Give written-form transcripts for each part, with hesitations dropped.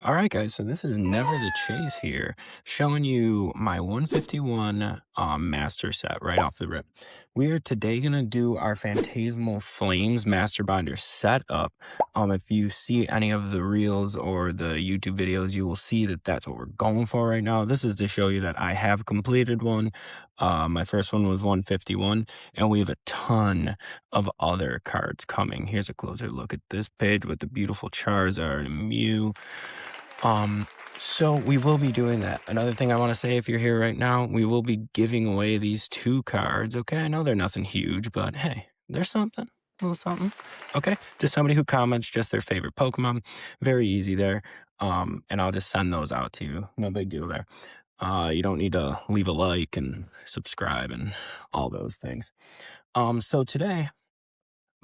All right, guys, so this is Never the Chase here, showing you my 151 master set right off the rip. We are today going to do our Phantasmal Flames Master Binder setup. If you see any of the reels or the YouTube videos, you will see that that's what we're going for right now. This is to show you that I have completed one. My first one was 151, and we have a ton of other cards coming. Here's a closer look at this page with the beautiful Charizard and Mew. So we will be doing that. Another thing I want to say, if you're here right now, we will be giving away these two cards. Okay, I know they're nothing huge, but hey, there's something, a little something. Okay, to somebody who comments just their favorite Pokemon, very easy there. And I'll just send those out to you. No big deal there. You don't need to leave a like and subscribe and all those things. So today,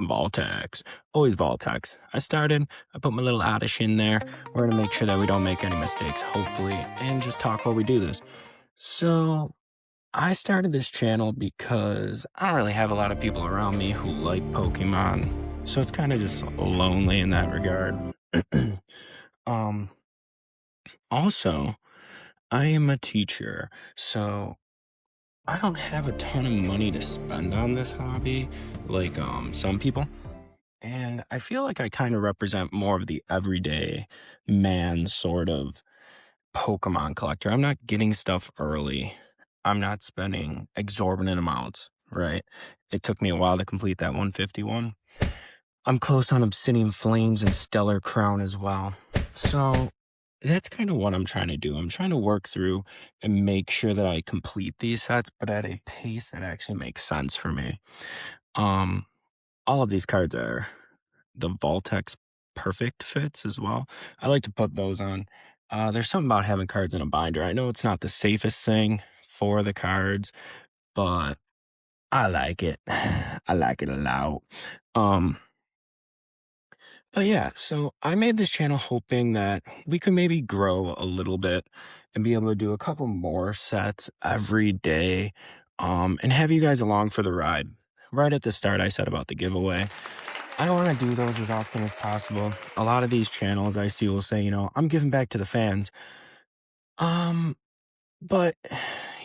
Voltex. Always Voltex. I put my little Oddish in there. We're gonna make sure that we don't make any mistakes, hopefully, and just talk while we do this. So, I started this channel because I don't really have a lot of people around me who like Pokemon. So it's kind of just lonely in that regard. um, Also, I am a teacher, so I don't have a ton of money to spend on this hobby like some people. And I feel like I kind of represent more of the everyday man sort of Pokemon collector. I'm not getting stuff early. I'm not spending exorbitant amounts, right? It took me a while to complete that 151. I'm close on Obsidian Flames and Stellar Crown as well. So that's kind of what I'm trying to do. I'm trying to work through and make sure that I complete these sets, but at a pace that actually makes sense for me. Um, all of these cards are the Voltex perfect fits as well. I like to put those on. There's something about having cards in a binder. I know it's not the safest thing for the cards, but I like it. I like it a lot. Um, but yeah, so I made this channel hoping that we could maybe grow a little bit and be able to do a couple more sets every day, and have you guys along for the ride. Right at the start, I said about the giveaway. I want to do those as often as possible. A lot of these channels I see will say, I'm giving back to the fans. Um, but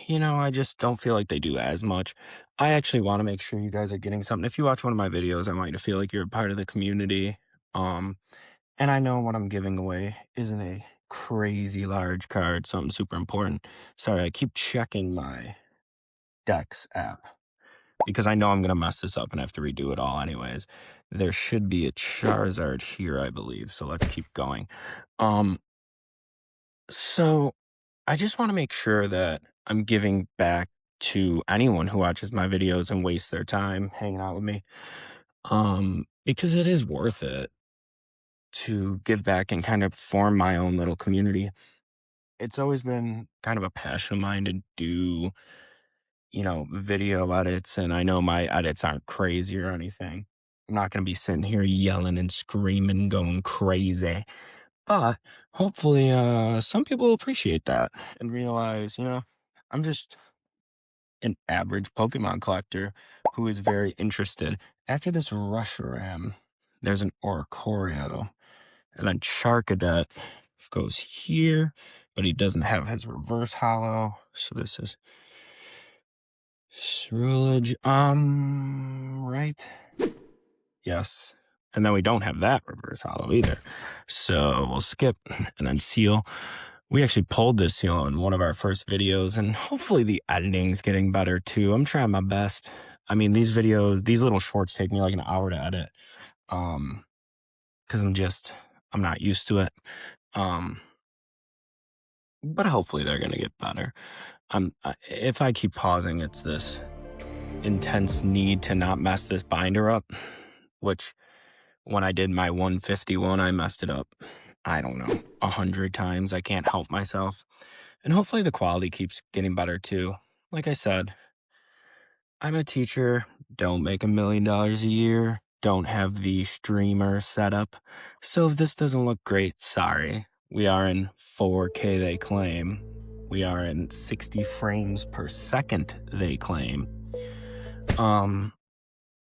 I just don't feel like they do as much. I actually want to make sure you guys are getting something. If you watch one of my videos, I want you to feel like you're a part of the community. Um, and I know what I'm giving away isn't a crazy large card, something super important. Sorry, I keep checking my Dex app because I know I'm going to mess this up and have to redo it all anyways. There should be a Charizard here, I believe. So let's keep going. So I just want to make sure that I'm giving back to anyone who watches my videos and wastes their time hanging out with me. Because it is worth it to give back and kind of form my own little community. It's always been kind of a passion of mine to do video edits, and I know my edits aren't crazy or anything. I'm not going to be sitting here yelling and screaming, going crazy. But hopefully, some people will appreciate that and realize, I'm just an average Pokemon collector who is very interested. After this Rusharam, there's an Oricorio, and then Charcadet goes here, but he doesn't have his reverse hollow. So this is Ceruledge, right? Yes. And then we don't have that reverse hollow either. So we'll skip and then seal. We actually pulled this seal in one of our first videos, and hopefully the editing's getting better too. I'm trying my best. I mean, these little shorts take me like an hour to edit. Because I'm not used to it. But hopefully they're gonna get better. If I keep pausing, it's this intense need to not mess this binder up, which when I did my 151, I messed it up, I don't know, 100 times. I can't help myself. And hopefully the quality keeps getting better too. Like I said, I'm a teacher, don't make $1 million a year, don't have the streamer setup. So if this doesn't look great, sorry. We are in 4K, they claim. We are in 60 frames per second, they claim.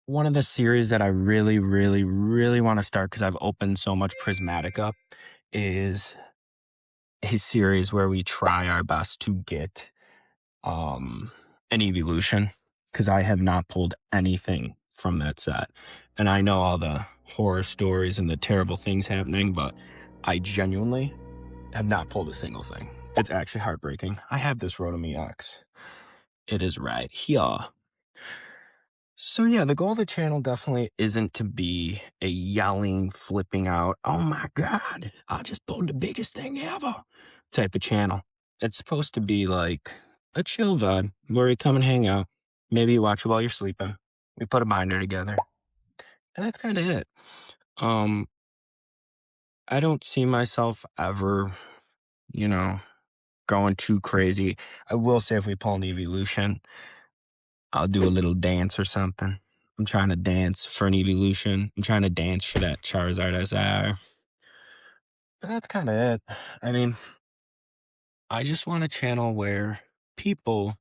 One of the series that I really, really, really want to start, because I've opened so much Prismatic up, is a series where we try our best to get um an evolution, because I have not pulled anything from that set. And I know all the horror stories and the terrible things happening, but I genuinely have not pulled a single thing. It's actually heartbreaking. I have this Rotom EX. It is right here. So yeah, the goal of the channel definitely isn't to be a yelling, flipping out, oh my God, I just pulled the biggest thing ever type of channel. It's supposed to be like a chill vibe where you come and hang out. Maybe you watch it while you're sleeping. We put a binder together. And that's kind of it. Um, I don't see myself ever, you know, going too crazy. I will say if we pull an evolution, I'll do a little dance or something. I'm trying to dance for an evolution. I'm trying to dance for that Charizard SR. But that's kind of it. I mean, I just want a channel where people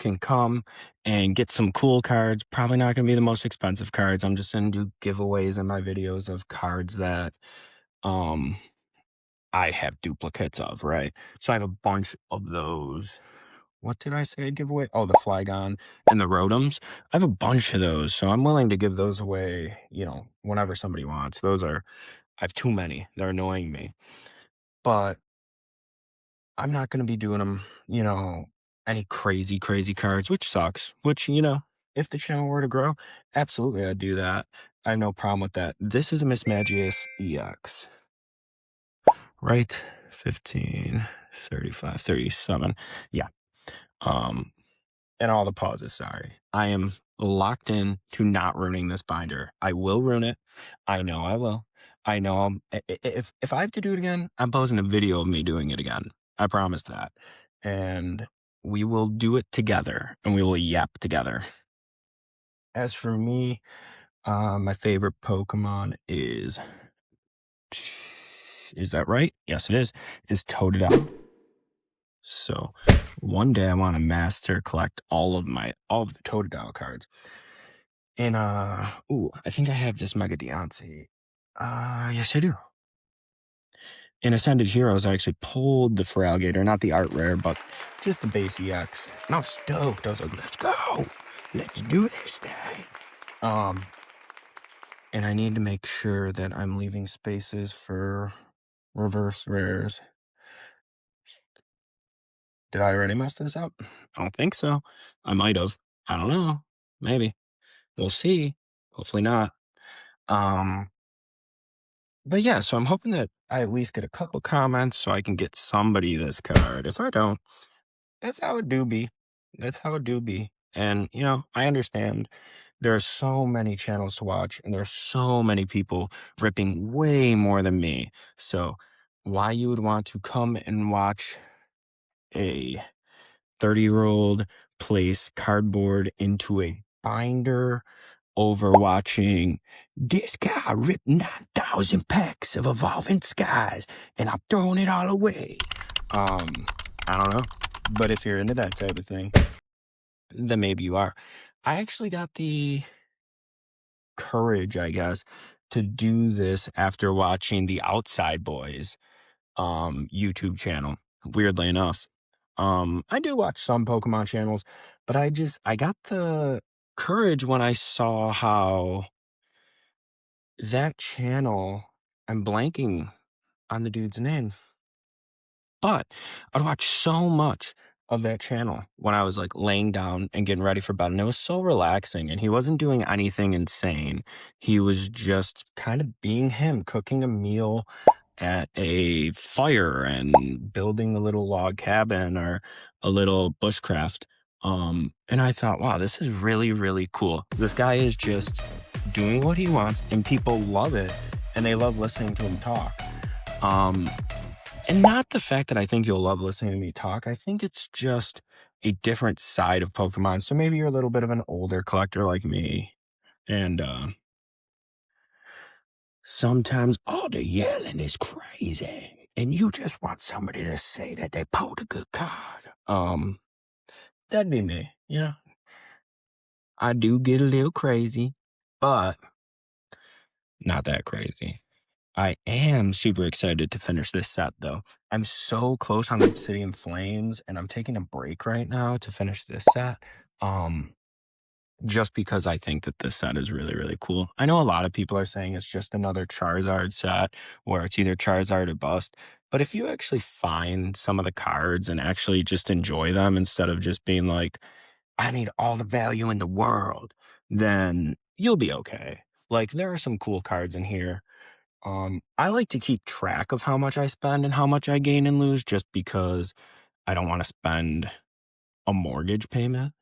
can come and get some cool cards. Probably not going to be the most expensive cards. I'm just going to do giveaways in my videos of cards that um I have duplicates of, right? So I have a bunch of those. What did I say I'd give away? Oh, the Flygon and the Rotoms. I have a bunch of those, so I'm willing to give those away, whenever somebody wants. I have too many. They're annoying me. But I'm not going to be doing them, any crazy, crazy cards, which sucks. Which, if the channel were to grow, absolutely I'd do that. I have no problem with that. This is a Miss Magius EX, right? 15, 35, 37. Yeah. Um, and all the pauses, sorry. I am locked in to not ruining this binder. I will ruin it. I know I will. I know if I have to do it again, I'm posting a video of me doing it again. I promise that. And we will do it together and we will yap together. As for me, my favorite Pokemon is that right? Yes, it is Totodile. So one day I want to master collect all of the Totodile cards. And I think I have this Mega Deontay. Yes I do. In Ascended Heroes, I actually pulled the Feraligatr, not the art rare, but just the base EX. And I was stoked. I was like, let's go. Let's do this thing. And I need to make sure that I'm leaving spaces for reverse rares. Did I already mess this up? I don't think so. I might have. I don't know. Maybe. We'll see. Hopefully not. But yeah, so I'm hoping that I at least get a couple comments so I can get somebody this card. If I don't, that's how it do be. That's how it do be. And, I understand there are so many channels to watch and there's so many people ripping way more than me. So why you would want to come and watch a 30-year-old place cardboard into a binder over watching this guy rip 9,000 packs of Evolving Skies and I'm throwing it all away. I don't know. But if you're into that type of thing, then maybe you are. I actually got the courage, I guess, to do this after watching the Outside Boys YouTube channel. Weirdly enough. I do watch some Pokemon channels, but I got the courage when I saw how that channel, I'm blanking on the dude's name, but I'd watch so much of that channel when I was like laying down and getting ready for bed. And it was so relaxing. And he wasn't doing anything insane. He was just kind of being him, cooking a meal at a fire and building a little log cabin or a little bushcraft. And I thought, wow, this is really, really cool. This guy is just doing what he wants and people love it and they love listening to him talk. And not the fact that I think you'll love listening to me talk. I think it's just a different side of Pokemon. So maybe you're a little bit of an older collector like me. And sometimes all the yelling is crazy. And you just want somebody to say that they pulled a good card. That'd be me. I do get a little crazy, but not that crazy. I am super excited to finish this set, though. I'm so close on Obsidian Flames, and I'm taking a break right now to finish this set. Um, just because I think that this set is really, really cool. I know a lot of people are saying it's just another Charizard set where it's either Charizard or bust. But if you actually find some of the cards and actually just enjoy them instead of just being like, I need all the value in the world, then you'll be okay. Like there are some cool cards in here. I like to keep track of how much I spend and how much I gain and lose just because I don't want to spend a mortgage payment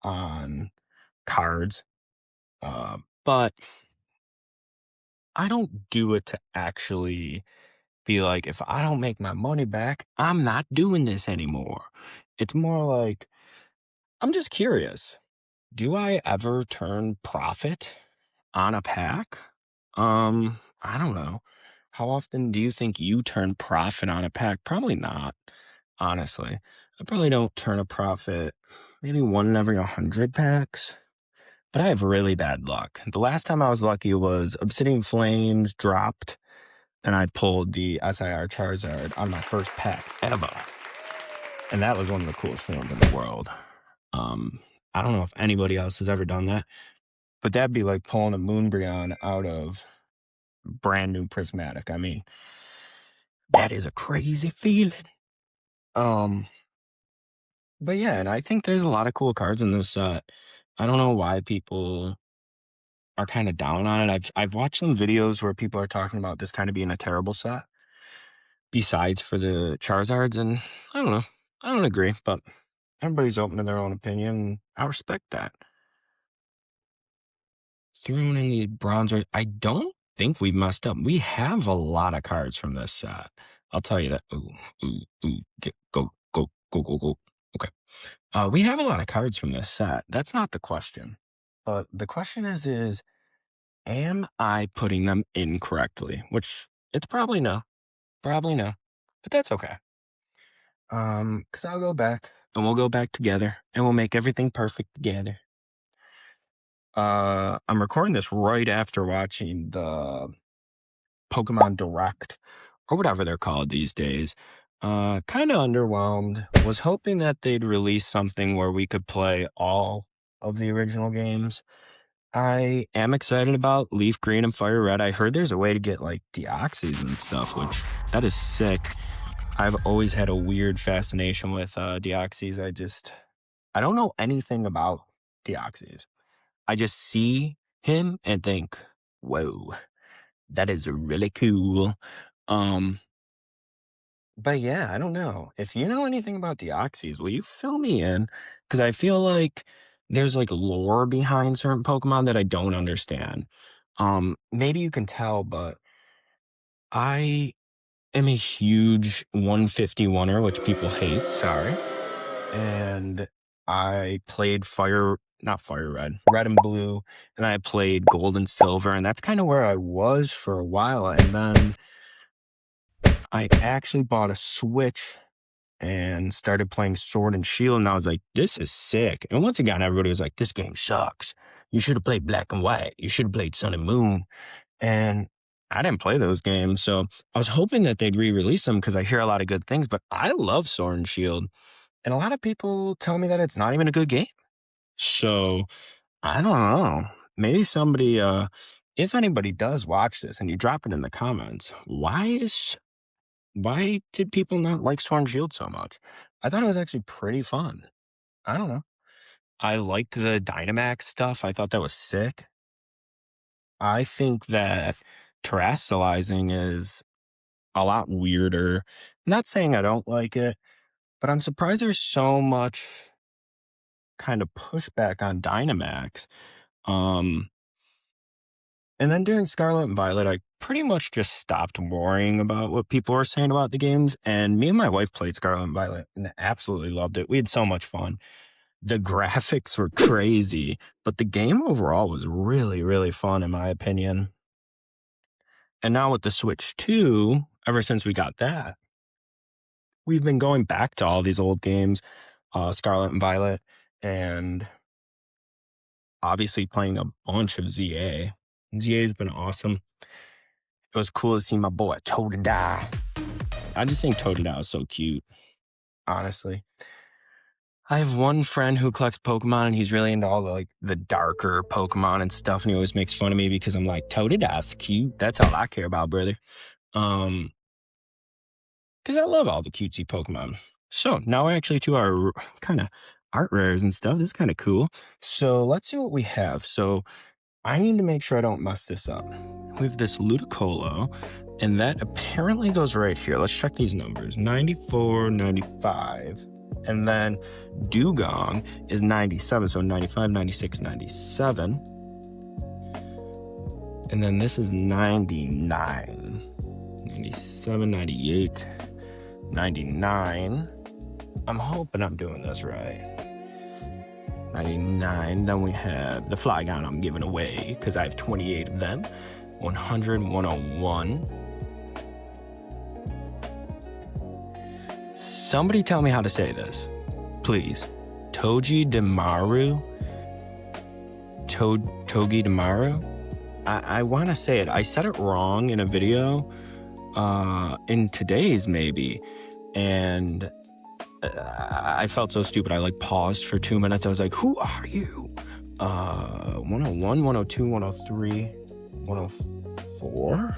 on cards. But I don't do it to actually be like, if I don't make my money back, I'm not doing this anymore. It's more like, I'm just curious. Do I ever turn profit on a pack? I don't know. How often do you think you turn profit on a pack? Probably not, honestly. I probably don't turn a profit maybe one in every 100 packs, but I have really bad luck. The last time I was lucky was Obsidian Flames dropped, and I pulled the SIR Charizard on my first pack ever. And that was one of the coolest feelings in the world. Um, I don't know if anybody else has ever done that, but that'd be like pulling a Moonbreon out of brand new prismatic. I mean, that is a crazy feeling. Um, but yeah, and I think there's a lot of cool cards in this set. I don't know why people are kind of down on it. I've watched some videos where people are talking about this kind of being a terrible set, besides for the Charizards, and I don't know. I don't agree, but everybody's open to their own opinion. I respect that. Throwing in the bronzer, I don't think we've messed up. We have a lot of cards from this set. I'll tell you that. Ooh, ooh, ooh. Go, go, go, go, go. Okay. We have a lot of cards from this set. That's not the question. But the question is, am I putting them incorrectly? Which it's probably no. Probably no. But that's okay. Because I'll go back and we'll go back together and we'll make everything perfect together. I'm recording this right after watching the Pokemon Direct or whatever they're called these days. Kind of underwhelmed. Was hoping that they'd release something where we could play all of the original games. I am excited about Leaf Green and Fire Red. I heard there's a way to get like Deoxys and stuff, which that is sick. I've always had a weird fascination with Deoxys. I don't know anything about Deoxys. I just see him and think, whoa, that is really cool. Um, but yeah, I don't know. If you know anything about Deoxys, will you fill me in? Because I feel like there's like lore behind certain Pokemon that I don't understand. Maybe you can tell, but I am a huge 151er, which people hate, sorry. And I played not Fire Red, Red and Blue, and I played Gold and Silver, and that's kind of where I was for a while. And then I actually bought a Switch and started playing Sword and Shield, and I was like, this is sick. And once again, everybody was like, this game sucks. You should have played Black and White. You should have played Sun and Moon. And I didn't play those games, so I was hoping that they'd re-release them because I hear a lot of good things, but I love Sword and Shield. And a lot of people tell me that it's not even a good game. So I don't know. Maybe somebody, if anybody does watch this and you drop it in the comments, why did people not like Sword and Shield so much? I thought it was actually pretty fun. I don't know. I liked the Dynamax stuff. I thought that was sick. I think that terrestrializing is a lot weirder. Not saying I don't like it, but I'm surprised there's so much kind of pushback on Dynamax. Um, and then during Scarlet and Violet, I pretty much just stopped worrying about what people were saying about the games. And me and my wife played Scarlet and Violet and absolutely loved it. We had so much fun. The graphics were crazy, but the game overall was really, really fun, in my opinion. And now with the Switch 2, ever since we got that, we've been going back to all these old games, Scarlet and Violet, and obviously playing a bunch of ZA. ZA has been awesome. It was cool to see my boy Totodile. I just think Totodile is so cute, honestly. I have one friend who collects Pokemon, and he's really into all the darker Pokemon and stuff, and he always makes fun of me because I'm like, Totodile's cute. That's all I care about, brother. Because I love all the cutesy Pokemon. So now we're actually to our kind of art rares and stuff. This is kind of cool. So let's see what we have. So I need to make sure I don't mess this up. We have this Ludicolo, and that apparently goes right here. Let's check these numbers. 94, 95. And then Dugong is 97, so 95, 96, 97. And then this is 99, 97, 98, 99. I'm hoping I'm doing this right. 99. Then we have the Flygon I'm giving away because I have 28 of them. 100, 101. Somebody tell me how to say this, please. Togi Demaru? Togi Demaru? I want to say it. I said it wrong in a video, in today's maybe, and I felt so stupid. I paused for 2 minutes. I was like, who are you? 101, 102, 103, 104?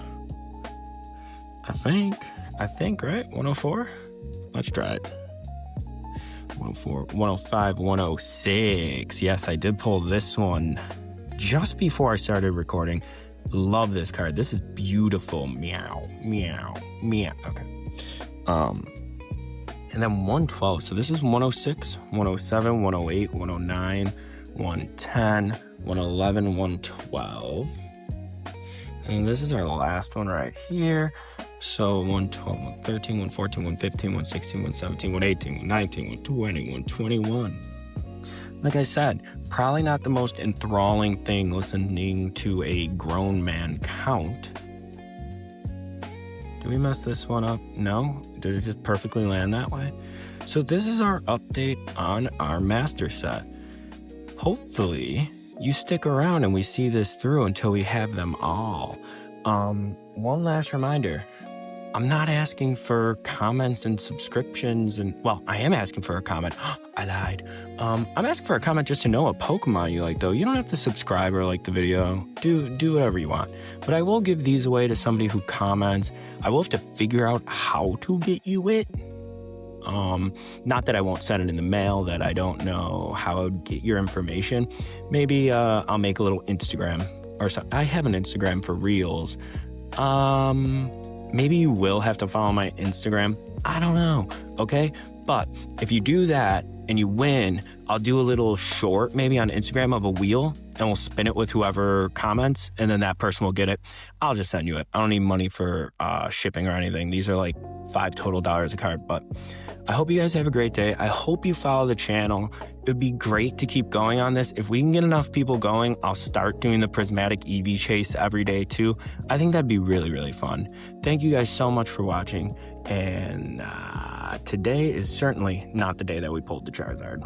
I think, right? 104? Let's try it. 104, 105, 106. Yes, I did pull this one just before I started recording. Love this card. This is beautiful. Meow, meow, meow. Okay. And then 112. So this is 106, 107, 108, 109, 110, 111, 112. And this is our last one right here. So 112, 113, 114, 115, 116, 117, 118, 119, 120, 121. Like I said, probably not the most enthralling thing listening to a grown man count. Did we mess this one up? No? Did it just perfectly land that way? So this is our update on our master set. Hopefully you stick around and we see this through until we have them all. One last reminder. I'm not asking for comments and subscriptions I am asking for a comment. I lied. I'm asking for a comment just to know what Pokemon you like, though. You don't have to subscribe or like the video. Do whatever you want. But I will give these away to somebody who comments. I will have to figure out how to get you it. Not that I won't send it in the mail, that I don't know how to get your information. Maybe I'll make a little Instagram or something. I have an Instagram for Reels. Maybe you will have to follow my Instagram. I don't know, okay? But if you do that and you win, I'll do a little short maybe on Instagram of a wheel, and we'll spin it with whoever comments, and then that person will get it. I'll just send you it. I don't need money for shipping or anything. These are like $5 total a card, but I hope you guys have a great day. I hope you follow the channel. It would be great to keep going on this. If we can get enough people going, I'll start doing the prismatic EV chase every day too. I think that'd be really, really fun. Thank you guys so much for watching. And today is certainly not the day that we pulled the Charizard.